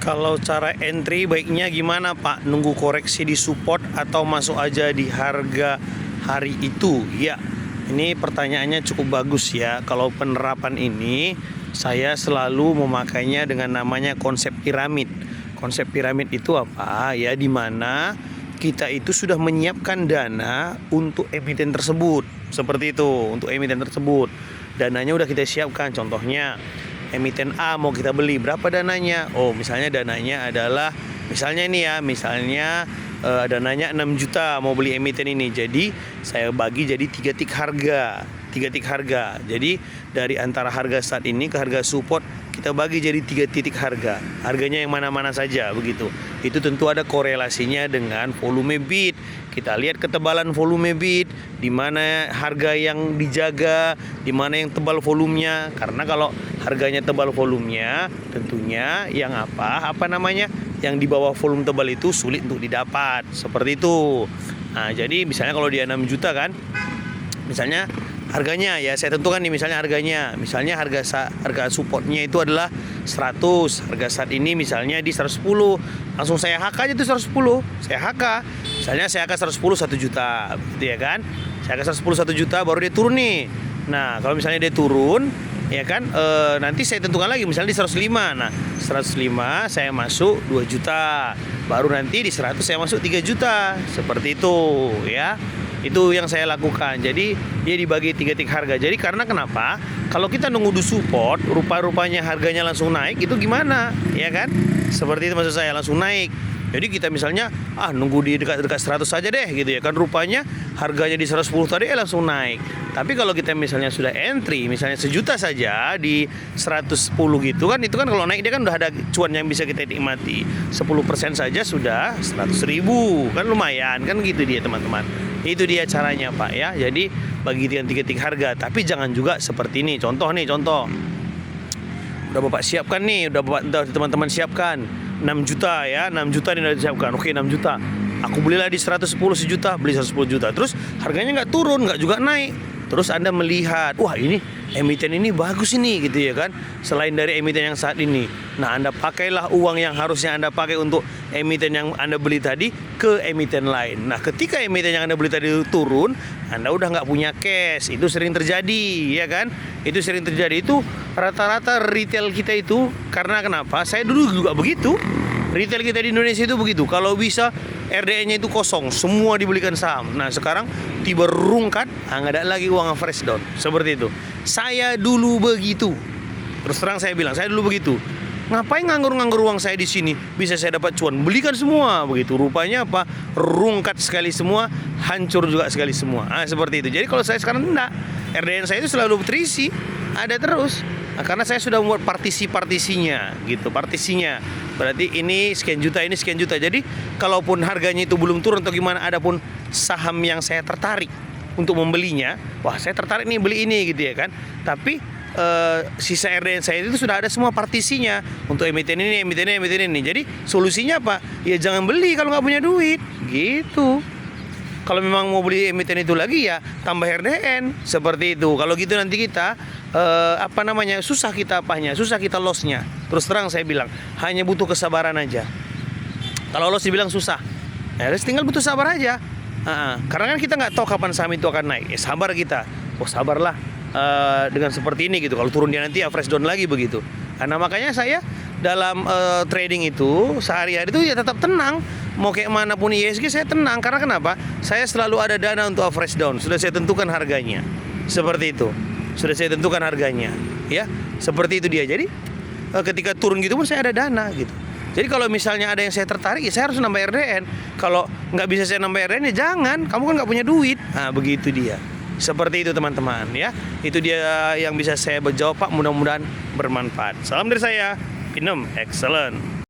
Kalau cara entry baiknya gimana Pak? Nunggu koreksi di support atau masuk aja di harga hari itu? Ya, ini pertanyaannya cukup bagus ya. Kalau penerapan ini saya selalu memakainya dengan namanya konsep piramid. Konsep piramid itu apa? Ya, dimana kita itu sudah menyiapkan dana untuk emiten tersebut. Seperti itu, untuk emiten tersebut. Dananya udah kita siapkan. Contohnya emiten A mau kita beli, berapa dananya? Oh, misalnya dananya adalah, misalnya ini ya, misalnya dananya 6 juta mau beli emiten ini. Jadi saya bagi jadi 3 tik harga. 3 tik harga. Jadi dari antara harga saat ini ke harga support kita bagi jadi 3 titik harga. Harganya yang mana-mana saja begitu. Itu tentu ada korelasinya dengan volume bid. Kita lihat ketebalan volume bid, di mana harga yang dijaga, di mana yang tebal volumenya. Karena kalau harganya tebal volumenya, tentunya yang apa namanya, yang di bawah volume tebal itu sulit untuk didapat. Seperti itu. Nah, jadi misalnya kalau dia 6 juta kan, misalnya harganya ya saya tentukan nih, misalnya harganya, misalnya harga supportnya itu adalah 100, harga saat ini misalnya di 110, langsung saya HK aja tuh 110, saya HK, misalnya saya HK 110 1 juta gitu ya kan, saya HK 110 1 juta baru dia turun nih. Nah kalau misalnya dia turun ya kan, nanti saya tentukan lagi misalnya di 105, nah 105 saya masuk 2 juta, baru nanti di 100 saya masuk 3 juta, seperti itu ya. Itu yang saya lakukan. Jadi dia dibagi 3 tik harga. Jadi karena kenapa? Kalau kita nunggu di support, rupa-rupanya harganya langsung naik, itu gimana? Ya kan? Seperti itu maksud saya, langsung naik. Jadi kita misalnya nunggu di dekat-dekat 100 saja deh gitu ya kan, rupanya harganya di 110 tadi langsung naik. Tapi kalau kita misalnya sudah entry misalnya 1 juta saja di 110 gitu kan, itu kan kalau naik dia kan udah ada cuan yang bisa kita nikmati. 10% saja sudah 100.000 kan, lumayan kan gitu dia teman-teman. Itu dia caranya Pak ya. Jadi bagi 3 tik harga, tapi jangan juga seperti ini. Contoh udah Bapak siapkan nih, udah teman-teman siapkan 6 juta ya, 6 juta ini udah disiapkan. Oke, 6 juta. Aku belilah di 110 sejuta, beli 110 juta. Terus harganya nggak turun, nggak juga naik. Terus Anda melihat, wah ini emiten ini bagus ini gitu ya kan, selain dari emiten yang saat ini. Nah Anda pakailah uang yang harusnya Anda pakai untuk emiten yang Anda beli tadi ke emiten lain. Nah ketika emiten yang Anda beli tadi turun, Anda udah nggak punya cash. Itu sering terjadi ya kan, itu sering terjadi. Itu rata-rata retail kita itu, karena kenapa, saya dulu juga begitu. Retail kita di Indonesia itu begitu. Kalau bisa RDN-nya itu kosong, semua dibelikan saham. Nah sekarang tiba rungkat, nggak ada lagi uang fresh down. Seperti itu. Saya dulu begitu. Terus terang saya bilang, saya dulu begitu. Ngapain nganggur-nganggur uang saya di sini? Bisa saya dapat cuan, belikan semua begitu. Rupanya apa? Rungkat sekali semua, hancur juga sekali semua. Seperti itu. Jadi kalau saya sekarang enggak, RDN saya itu selalu terisi, ada terus. Nah, karena saya sudah membuat partisinya gitu, partisinya. Berarti ini sekian juta, ini sekian juta. Jadi kalaupun harganya itu belum turun atau gimana, ada pun saham yang saya tertarik untuk membelinya, wah saya tertarik nih beli ini gitu ya kan. Tapi sisa RDN saya itu sudah ada semua partisinya untuk emiten ini, emiten ini, emiten ini. Jadi solusinya apa? Ya jangan beli kalau nggak punya duit gitu. Kalau memang mau beli emiten itu lagi ya tambah RDN, seperti itu. Kalau gitu nanti kita susah kita susah kita lossnya. Terus terang saya bilang, hanya butuh kesabaran aja. Kalau loss dibilang susah, ya tinggal butuh sabar aja. Karena kan kita nggak tahu kapan saham itu akan naik. Sabar kita. Oh sabarlah dengan seperti ini gitu. Kalau turun dia nanti fresh down lagi begitu. Karena makanya saya dalam trading itu sehari-hari itu ya tetap tenang. Mau kayak manapun ISG saya tenang. Karena kenapa? Saya selalu ada dana untuk fresh down. Sudah saya tentukan harganya. Seperti itu. Sudah saya tentukan harganya. Ya, seperti itu dia. Jadi ketika turun gitu pun saya ada dana gitu. Jadi kalau misalnya ada yang saya tertarik, ya saya harus nambah RDN. Kalau nggak bisa saya nambah RDN, ya jangan. Kamu kan nggak punya duit. Begitu dia. Seperti itu teman-teman ya. Itu dia yang bisa saya jawab Pak. Mudah-mudahan bermanfaat. Salam dari saya, Pinem Excellent.